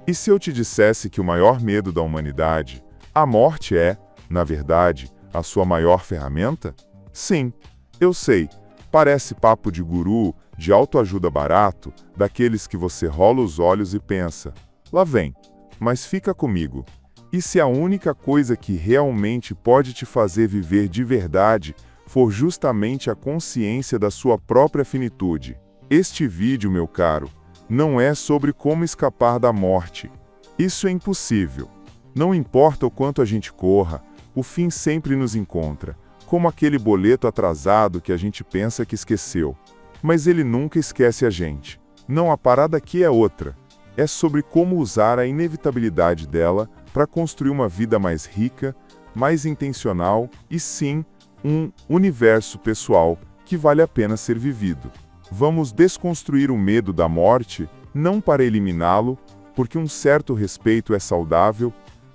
E se eu te dissesse que o maior medo da humanidade, a morte é, na verdade, a sua maior ferramenta? Sim, eu sei, parece papo de guru, de autoajuda barato, daqueles que você rola os olhos e pensa, lá vem, mas fica comigo. E se a única coisa que realmente pode te fazer viver de verdade for justamente a consciência da sua própria finitude? Este vídeo, meu caro, não é sobre como escapar da morte. Isso é impossível. Não importa o quanto a gente corra, o fim sempre nos encontra, como aquele boleto atrasado que a gente pensa que esqueceu. Mas ele nunca esquece a gente. Não, a parada aqui é outra. É sobre como usar a inevitabilidade dela para construir uma vida mais rica, mais intencional e, sim, um universo pessoal que vale a pena ser vivido. Vamos desconstruir o medo da morte, não para eliminá-lo, porque um certo respeito é saudável,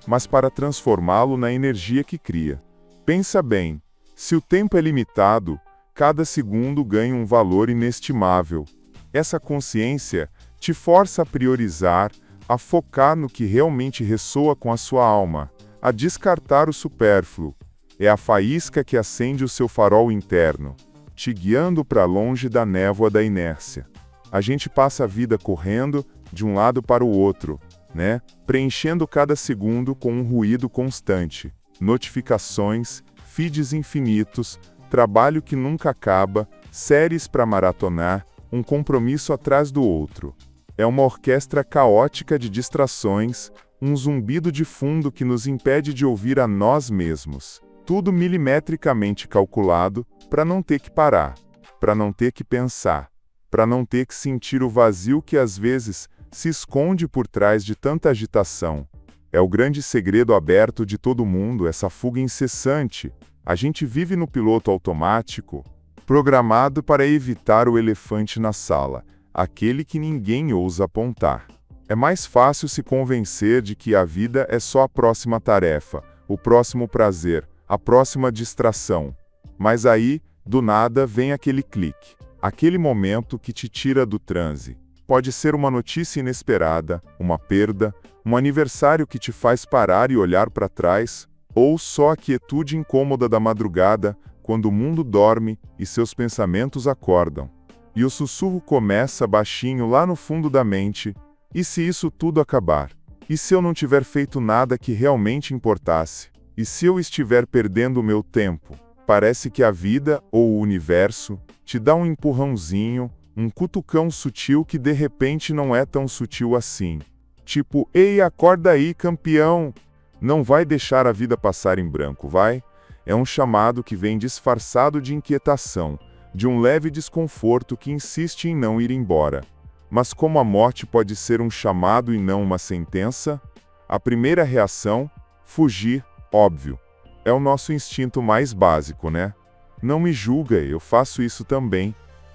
mas para transformá-lo na energia que cria. Pensa bem, se o tempo é limitado, cada segundo ganha um valor inestimável. Essa consciência te força a priorizar, a focar no que realmente ressoa com a sua alma, a descartar o supérfluo. É a faísca que acende o seu farol interno, te guiando para longe da névoa da inércia. A gente passa a vida correndo de um lado para o outro, né? Preenchendo cada segundo com um ruído constante. Notificações, feeds infinitos, trabalho que nunca acaba, séries para maratonar, um compromisso atrás do outro. É uma orquestra caótica de distrações, um zumbido de fundo que nos impede de ouvir a nós mesmos. Tudo milimetricamente calculado para não ter que parar, para não ter que pensar, para não ter que sentir o vazio que às vezes se esconde por trás de tanta agitação. É o grande segredo aberto de todo mundo, essa fuga incessante. A gente vive no piloto automático, programado para evitar o elefante na sala, aquele que ninguém ousa apontar. É mais fácil se convencer de que a vida é só a próxima tarefa, o próximo prazer, a próxima distração. Mas aí, do nada, vem aquele clique, aquele momento que te tira do transe. Pode ser uma notícia inesperada, uma perda, um aniversário que te faz parar e olhar para trás, ou só a quietude incômoda da madrugada, quando o mundo dorme e seus pensamentos acordam. E o sussurro começa baixinho lá no fundo da mente: e se isso tudo acabar? E se eu não tiver feito nada que realmente importasse? E se eu estiver perdendo o meu tempo? Parece que a vida, ou o universo, te dá um empurrãozinho, um cutucão sutil que de repente não é tão sutil assim. Tipo, ei, acorda aí, campeão! Não vai deixar a vida passar em branco, vai? É um chamado que vem disfarçado de inquietação, de um leve desconforto que insiste em não ir embora. Mas como a morte pode ser um chamado e não uma sentença? A primeira reação, fugir, óbvio. É o nosso instinto mais básico, né? Não me julga, eu faço isso também.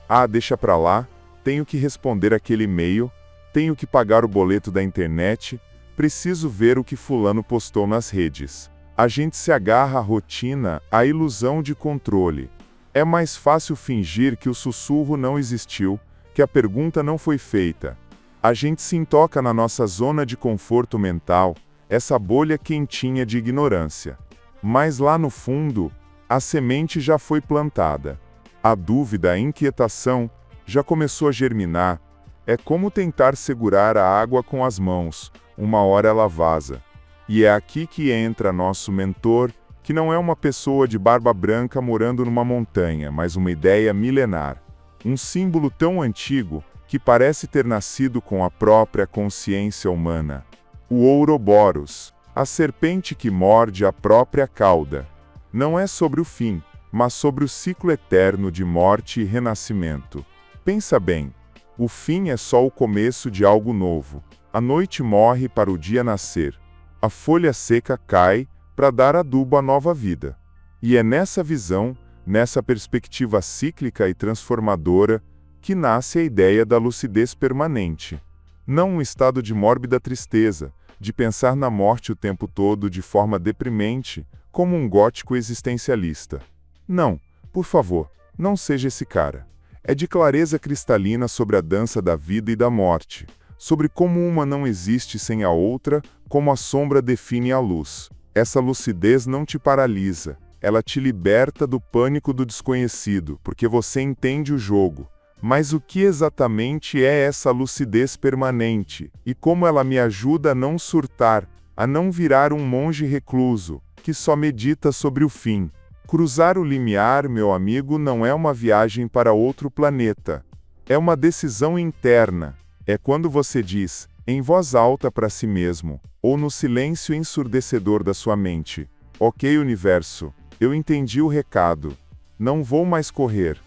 Ah, deixa pra lá, tenho que responder aquele e-mail, tenho que pagar o boleto da internet, preciso ver o que fulano postou nas redes. A gente se agarra à rotina, à ilusão de controle. É mais fácil fingir que o sussurro não existiu, que a pergunta não foi feita. A gente se intoca na nossa zona de conforto mental, essa bolha quentinha de ignorância. Mas lá no fundo, a semente já foi plantada. A dúvida, a inquietação, já começou a germinar. É como tentar segurar a água com as mãos, uma hora ela vaza. E é aqui que entra nosso mentor, que não é uma pessoa de barba branca morando numa montanha, mas uma ideia milenar. Um símbolo tão antigo que parece ter nascido com a própria consciência humana. O Ouroboros, a serpente que morde a própria cauda. Não é sobre o fim, mas sobre o ciclo eterno de morte e renascimento. Pensa bem, o fim é só o começo de algo novo. A noite morre para o dia nascer. A folha seca cai para dar adubo à nova vida. E é nessa visão, nessa perspectiva cíclica e transformadora, que nasce a ideia da lucidez permanente. Não um estado de mórbida tristeza, de pensar na morte o tempo todo de forma deprimente, como um gótico existencialista. Não, por favor, não seja esse cara. É de clareza cristalina sobre a dança da vida e da morte, sobre como uma não existe sem a outra, como a sombra define a luz. Essa lucidez não te paralisa, ela te liberta do pânico do desconhecido, porque você entende o jogo. Mas o que exatamente é essa lucidez permanente? E como ela me ajuda a não surtar, a não virar um monge recluso, que só medita sobre o fim? Cruzar o limiar, meu amigo, não é uma viagem para outro planeta. É uma decisão interna. É quando você diz, em voz alta para si mesmo, ou no silêncio ensurdecedor da sua mente: ok, universo, eu entendi o recado. Não vou mais correr.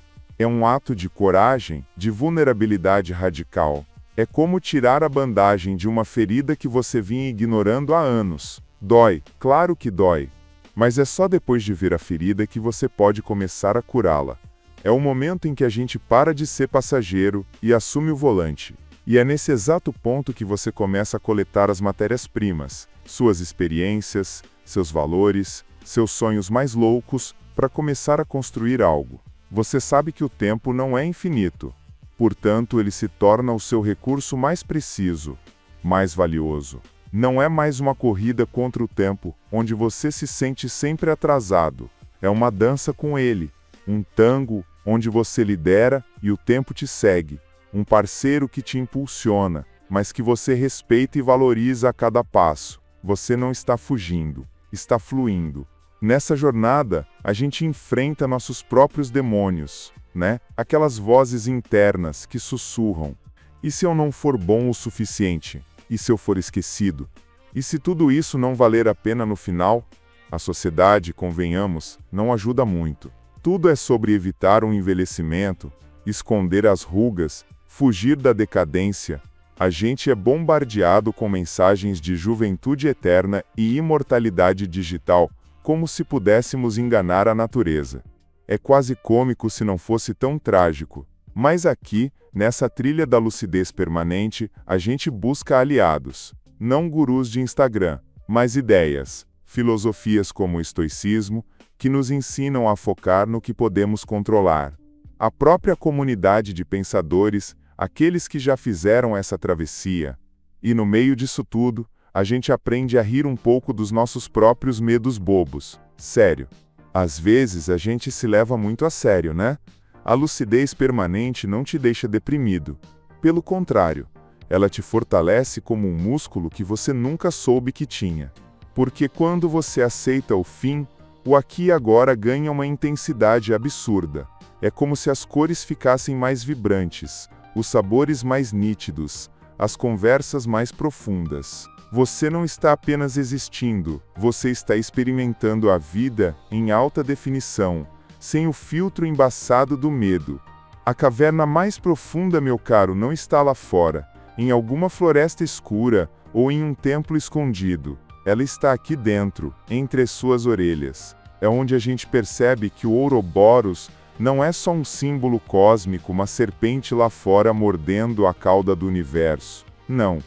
É um ato de coragem, de vulnerabilidade radical. É como tirar a bandagem de uma ferida que você vinha ignorando há anos. Dói, claro que dói. Mas é só depois de ver a ferida que você pode começar a curá-la. É o momento em que a gente para de ser passageiro e assume o volante. E é nesse exato ponto que você começa a coletar as matérias-primas, suas experiências, seus valores, seus sonhos mais loucos, para começar a construir algo. Você sabe que o tempo não é infinito. Portanto, ele se torna o seu recurso mais preciso, mais valioso. Não é mais uma corrida contra o tempo, onde você se sente sempre atrasado. É uma dança com ele, um tango onde você lidera e o tempo te segue. Um parceiro que te impulsiona, mas que você respeita e valoriza a cada passo. Você não está fugindo, está fluindo. Nessa jornada, a gente enfrenta nossos próprios demônios, né? Aquelas vozes internas que sussurram. E se eu não for bom o suficiente? E se eu for esquecido? E se tudo isso não valer a pena no final? A sociedade, convenhamos, não ajuda muito. Tudo é sobre evitar um envelhecimento, esconder as rugas, fugir da decadência. A gente é bombardeado com mensagens de juventude eterna e imortalidade digital, como se pudéssemos enganar a natureza. É quase cômico se não fosse tão trágico. Mas aqui, nessa trilha da lucidez permanente, a gente busca aliados. Não gurus de Instagram, mas ideias, filosofias como o estoicismo, que nos ensinam a focar no que podemos controlar. A própria comunidade de pensadores, aqueles que já fizeram essa travessia. E no meio disso tudo, a gente aprende a rir um pouco dos nossos próprios medos bobos. Sério. Às vezes a gente se leva muito a sério, né? A lucidez permanente não te deixa deprimido. Pelo contrário, ela te fortalece como um músculo que você nunca soube que tinha. Porque quando você aceita o fim, o aqui e agora ganha uma intensidade absurda. É como se as cores ficassem mais vibrantes, os sabores mais nítidos, as conversas mais profundas. Você não está apenas existindo, você está experimentando a vida em alta definição, sem o filtro embaçado do medo. A caverna mais profunda, meu caro, não está lá fora, em alguma floresta escura ou em um templo escondido. Ela está aqui dentro, entre as suas orelhas. É onde a gente percebe que o Ouroboros não é só um símbolo cósmico, uma serpente lá fora mordendo a cauda do universo. Não.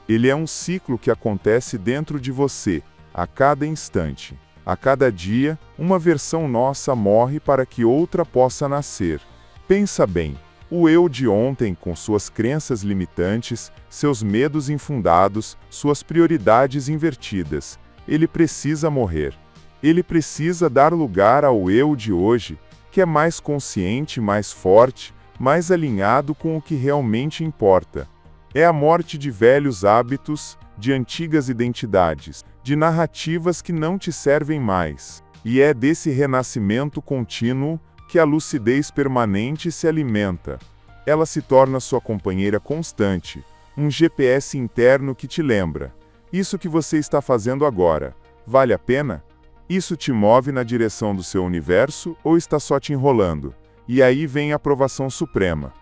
Ele é um ciclo que acontece dentro de você, a cada instante. A cada dia, uma versão nossa morre para que outra possa nascer. Pensa bem, o eu de ontem, com suas crenças limitantes, seus medos infundados, suas prioridades invertidas, ele precisa morrer. Ele precisa dar lugar ao eu de hoje, que é mais consciente, mais forte, mais alinhado com o que realmente importa. É a morte de velhos hábitos, de antigas identidades, de narrativas que não te servem mais. E é desse renascimento contínuo que a lucidez permanente se alimenta. Ela se torna sua companheira constante, um GPS interno que te lembra: isso que você está fazendo agora, vale a pena? Isso te move na direção do seu universo ou está só te enrolando? E aí vem a aprovação suprema.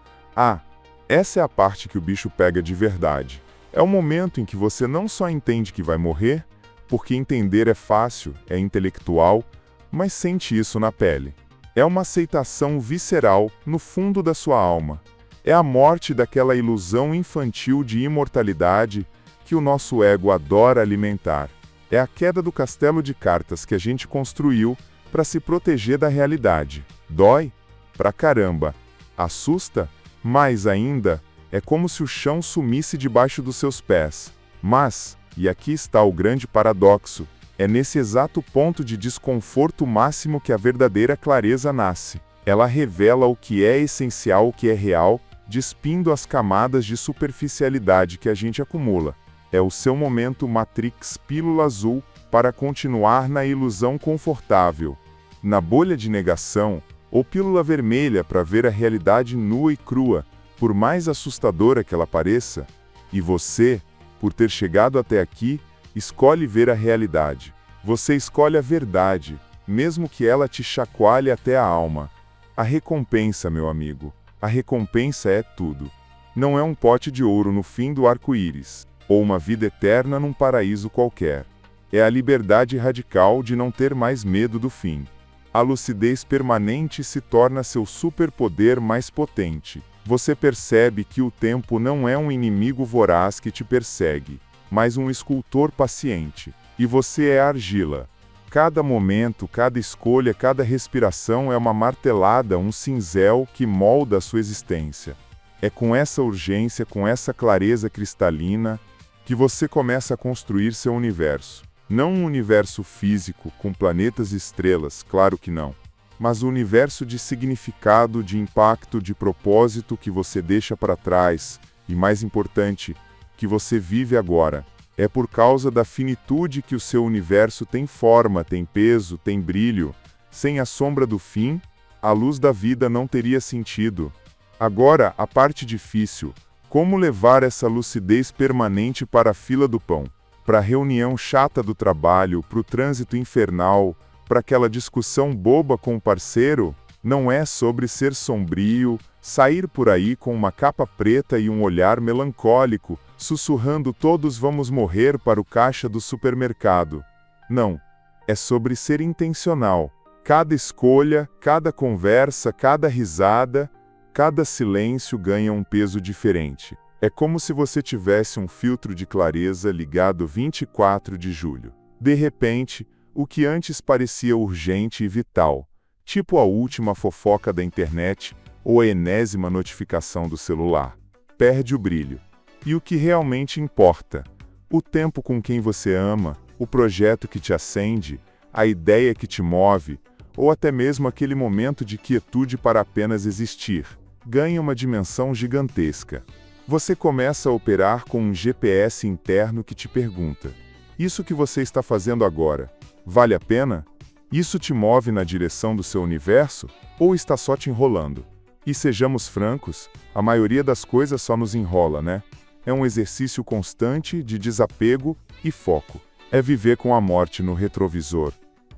Essa é a parte que o bicho pega de verdade. É o momento em que você não só entende que vai morrer, porque entender é fácil, é intelectual, mas sente isso na pele. É uma aceitação visceral no fundo da sua alma. É a morte daquela ilusão infantil de imortalidade que o nosso ego adora alimentar. É a queda do castelo de cartas que a gente construiu para se proteger da realidade. Dói? Pra caramba. Assusta? Mais ainda, É como se o chão sumisse debaixo dos seus pés. Mas, e aqui está o grande paradoxo, é nesse exato ponto de desconforto máximo que a verdadeira clareza nasce. Ela revela o que é essencial, o que é real, despindo as camadas de superficialidade que a gente acumula. É o seu momento Matrix pílula azul para continuar na ilusão confortável, na bolha de negação, ou pílula vermelha para ver a realidade nua e crua, por mais assustadora que ela pareça. E você, por ter chegado até aqui, escolhe ver a realidade. Você escolhe a verdade, mesmo que ela te chacoalhe até a alma. A recompensa, meu amigo, a recompensa é tudo. Não é um pote de ouro no fim do arco-íris, ou uma vida eterna num paraíso qualquer. É a liberdade radical de não ter mais medo do fim. A lucidez permanente se torna seu superpoder mais potente. Você percebe que o tempo não é um inimigo voraz que te persegue, mas um escultor paciente. E você é argila. Cada momento, cada escolha, cada respiração é uma martelada, um cinzel que molda a sua existência. É com essa urgência, com essa clareza cristalina, que você começa a construir seu universo. Não um universo físico, com planetas e estrelas, claro que não. Mas um universo de significado, de impacto, de propósito que você deixa para trás, e mais importante, que você vive agora. É por causa da finitude que o seu universo tem forma, tem peso, tem brilho. Sem a sombra do fim, a luz da vida não teria sentido. Agora, a parte difícil. Como levar essa lucidez permanente para a fila do pão? Para a reunião chata do trabalho, para o trânsito infernal, para aquela discussão boba com o parceiro? Não é sobre ser sombrio, sair por aí com uma capa preta e um olhar melancólico, sussurrando "todos vamos morrer" para o caixa do supermercado. Não. É sobre ser intencional. Cada escolha, cada conversa, cada risada, cada silêncio ganha um peso diferente. É como se você tivesse um filtro de clareza ligado 24 de julho. De repente, o que antes parecia urgente e vital, tipo a última fofoca da internet ou a enésima notificação do celular, perde o brilho. E o que realmente importa? O tempo com quem você ama, o projeto que te acende, a ideia que te move, ou até mesmo aquele momento de quietude para apenas existir, ganha uma dimensão gigantesca. Você começa a operar com um GPS interno que te pergunta: isso que você está fazendo agora, vale a pena? Isso te move na direção do seu universo, ou está só te enrolando? E sejamos francos, a maioria das coisas só nos enrola, né? É um exercício constante de desapego e foco. É viver com a morte no retrovisor,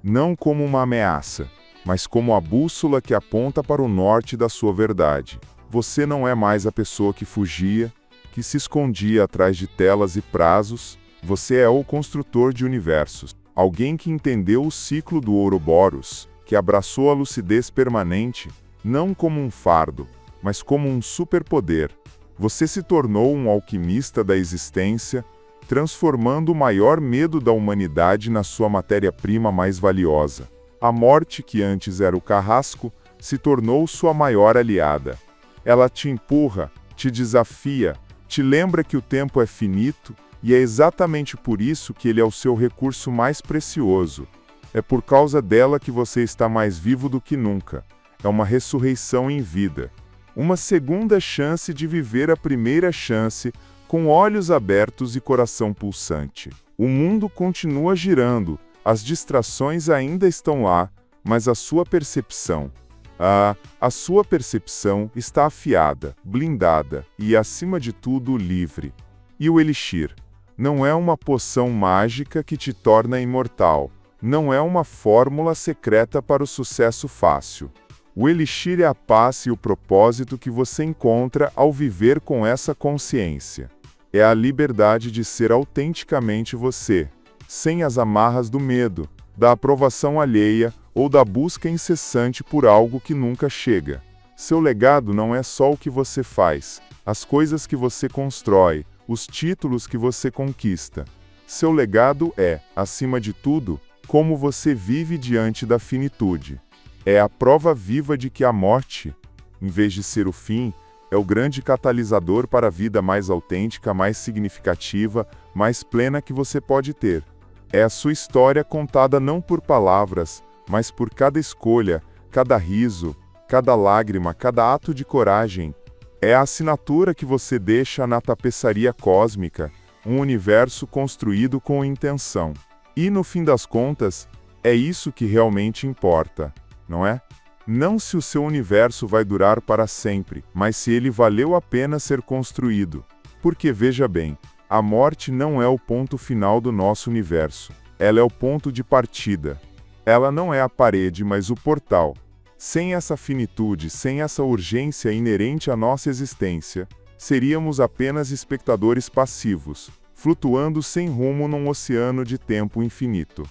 não como uma ameaça, mas como a bússola que aponta para o norte da sua verdade. Você não é mais a pessoa que fugia, que se escondia atrás de telas e prazos. Você é o construtor de universos. Alguém que entendeu o ciclo do Ouroboros, que abraçou a lucidez permanente, não como um fardo, mas como um superpoder. Você se tornou um alquimista da existência, transformando o maior medo da humanidade na sua matéria-prima mais valiosa. A morte, que antes era o carrasco, se tornou sua maior aliada. Ela te empurra, te desafia, te lembra que o tempo é finito, e é exatamente por isso que ele é o seu recurso mais precioso. É por causa dela que você está mais vivo do que nunca. É uma ressurreição em vida. Uma segunda chance de viver a primeira chance, com olhos abertos e coração pulsante. O mundo continua girando, as distrações ainda estão lá, mas a sua percepção, a sua percepção está afiada, blindada e, acima de tudo, livre. E o Elixir não é uma poção mágica que te torna imortal. Não é uma fórmula secreta para o sucesso fácil. O Elixir é a paz e o propósito que você encontra ao viver com essa consciência. É a liberdade de ser autenticamente você, sem as amarras do medo, da aprovação alheia ou da busca incessante por algo que nunca chega. Seu legado não é só o que você faz, as coisas que você constrói, os títulos que você conquista. Seu legado é, acima de tudo, como você vive diante da finitude. É a prova viva de que a morte, em vez de ser o fim, é o grande catalisador para a vida mais autêntica, mais significativa, mais plena que você pode ter. É a sua história contada não por palavras, mas por cada escolha, cada riso, cada lágrima, cada ato de coragem. É a assinatura que você deixa na tapeçaria cósmica, um universo construído com intenção. E no fim das contas, é isso que realmente importa, não é? Não se o seu universo vai durar para sempre, mas se ele valeu a pena ser construído. Porque veja bem, a morte não é o ponto final do nosso universo. Ela é o ponto de partida. Ela não é a parede, mas o portal. Sem essa finitude, sem essa urgência inerente à nossa existência, seríamos apenas espectadores passivos, flutuando sem rumo num oceano de tempo infinito.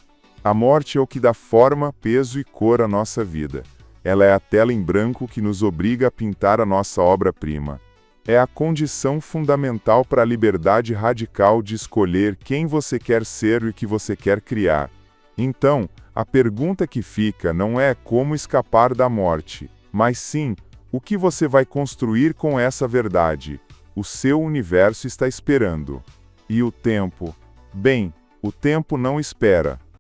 A morte é o que dá forma, peso e cor à nossa vida. Ela é a tela em branco que nos obriga a pintar a nossa obra-prima. É a condição fundamental para a liberdade radical de escolher quem você quer ser e o que você quer criar. Então, a pergunta que fica não é como escapar da morte, mas sim, o que você vai construir com essa verdade. O seu universo está esperando. E o tempo? Bem, o tempo não espera.